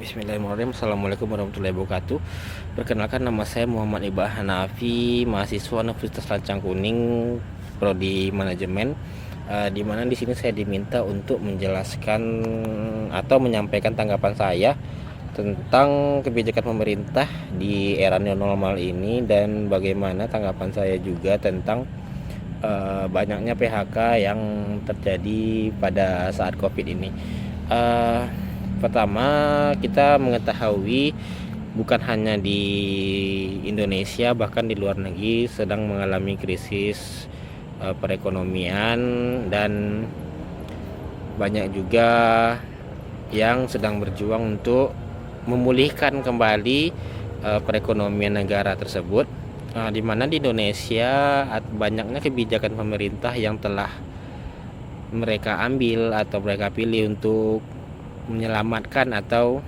Bismillahirrahmanirrahim. Assalamualaikum warahmatullahi wabarakatuh. Perkenalkan, nama saya Muhammad Ibah Hanafi, mahasiswa Universitas Lancang Kuning, prodi manajemen. Di mana di sini saya diminta untuk menjelaskan atau menyampaikan tanggapan saya tentang kebijakan pemerintah di era new normal ini, dan bagaimana tanggapan saya juga tentang banyaknya PHK yang terjadi pada saat COVID ini. Uh, Pertama, kita mengetahui bukan hanya di Indonesia, bahkan di luar negeri sedang mengalami krisis perekonomian, dan banyak juga yang sedang berjuang untuk memulihkan kembali perekonomian negara tersebut. Di mana di Indonesia banyaknya kebijakan pemerintah yang telah mereka ambil atau mereka pilih untuk menyelamatkan atau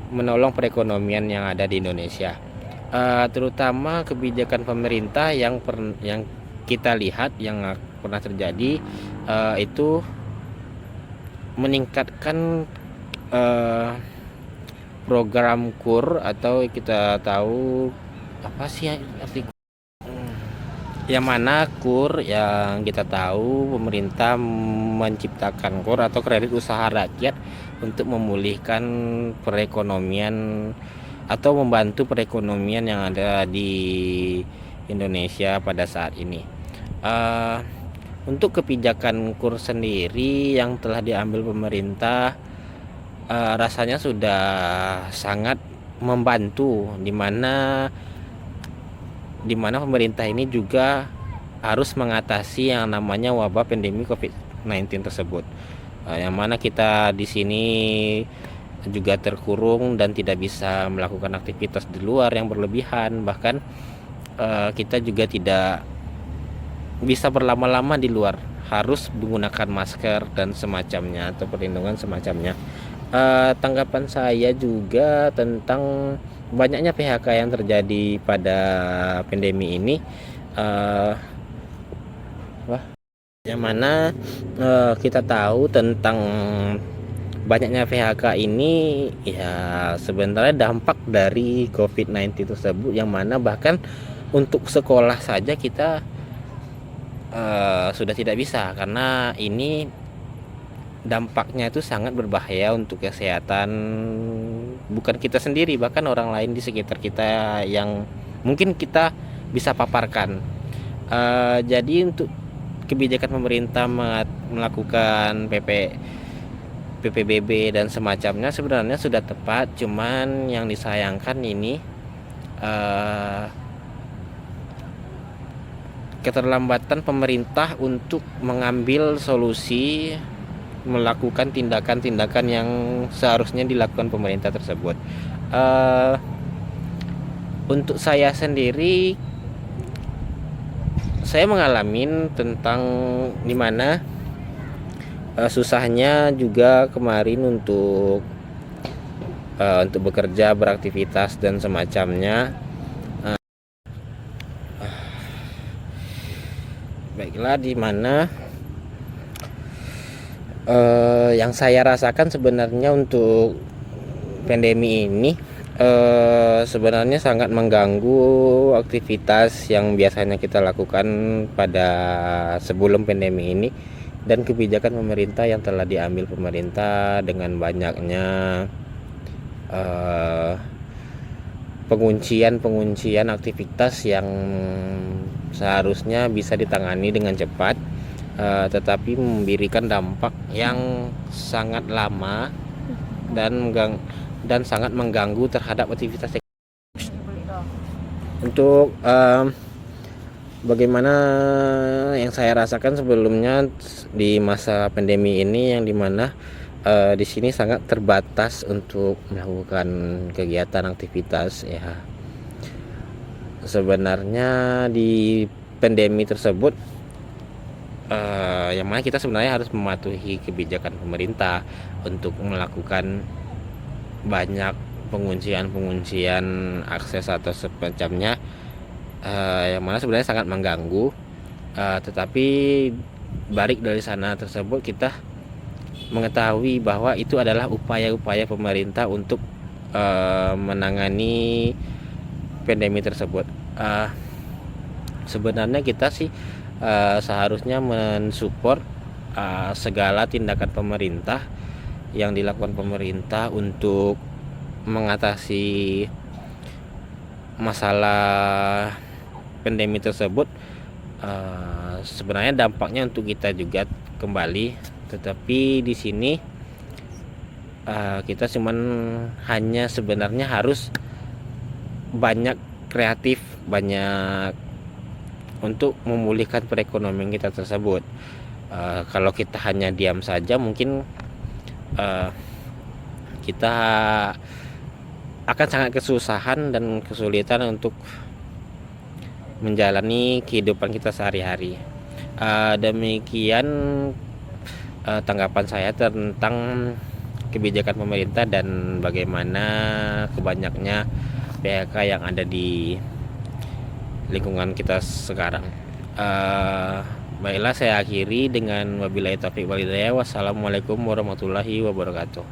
menolong perekonomian yang ada di Indonesia. Terutama kebijakan pemerintah yang kita lihat yang pernah terjadi, itu meningkatkan program KUR, atau kita tahu apa sih arti, yang mana KUR, yang kita tahu pemerintah menciptakan KUR atau kredit usaha rakyat untuk memulihkan perekonomian atau membantu perekonomian yang ada di Indonesia pada saat ini. Untuk kebijakan KUR sendiri yang telah diambil pemerintah, rasanya sudah sangat membantu, di mana pemerintah ini juga harus mengatasi yang namanya wabah pandemi COVID-19 tersebut. Yang mana kita di sini juga terkurung dan tidak bisa melakukan aktivitas di luar yang berlebihan. Bahkan kita juga tidak bisa berlama-lama di luar, harus menggunakan masker dan semacamnya, atau perlindungan semacamnya. Tanggapan saya juga tentang banyaknya PHK yang terjadi pada pandemi ini, yang mana kita tahu tentang banyaknya PHK ini ya sebenarnya dampak dari COVID-19 tersebut, yang mana bahkan untuk sekolah saja kita sudah tidak bisa, karena ini dampaknya itu sangat berbahaya untuk kesehatan bukan kita sendiri, bahkan orang lain di sekitar kita yang mungkin kita bisa paparkan. Jadi untuk kebijakan pemerintah melakukan PPBB dan semacamnya sebenarnya sudah tepat, cuman yang disayangkan ini keterlambatan pemerintah untuk mengambil solusi, melakukan tindakan-tindakan yang seharusnya dilakukan pemerintah tersebut. Untuk saya sendiri, saya mengalami tentang dimana susahnya juga kemarin untuk bekerja, beraktivitas dan semacamnya. Baiklah, dimana yang saya rasakan sebenarnya untuk pandemi ini sebenarnya sangat mengganggu aktivitas yang biasanya kita lakukan pada sebelum pandemi ini, dan kebijakan pemerintah yang telah diambil pemerintah dengan banyaknya penguncian aktivitas yang seharusnya bisa ditangani dengan cepat, tetapi memberikan dampak yang sangat lama dan sangat mengganggu terhadap aktivitas. Untuk bagaimana yang saya rasakan sebelumnya di masa pandemi ini, yang dimana di sini sangat terbatas untuk melakukan kegiatan aktivitas ya. Sebenarnya di pandemi tersebut, yang mana kita sebenarnya harus mematuhi kebijakan pemerintah untuk melakukan banyak penguncian akses atau semacamnya, yang mana sebenarnya sangat mengganggu. Tetapi balik dari sana tersebut, kita mengetahui bahwa itu adalah upaya-upaya pemerintah untuk menangani pandemi tersebut. Sebenarnya kita sih seharusnya mensupport segala tindakan pemerintah yang dilakukan pemerintah untuk mengatasi masalah pandemi tersebut. Sebenarnya dampaknya untuk kita juga kembali, tetapi di sini kita cuman hanya sebenarnya harus banyak kreatif, banyak untuk memulihkan perekonomian kita tersebut. Kalau kita hanya diam saja, mungkin kita akan sangat kesusahan dan kesulitan untuk menjalani kehidupan kita sehari-hari. Demikian tanggapan saya tentang kebijakan pemerintah dan bagaimana kebanyaknya PHK yang ada di lingkungan kita sekarang. Baiklah, saya akhiri dengan wabillahi taufiq wal hidayah. Wassalamualaikum warahmatullahi wabarakatuh.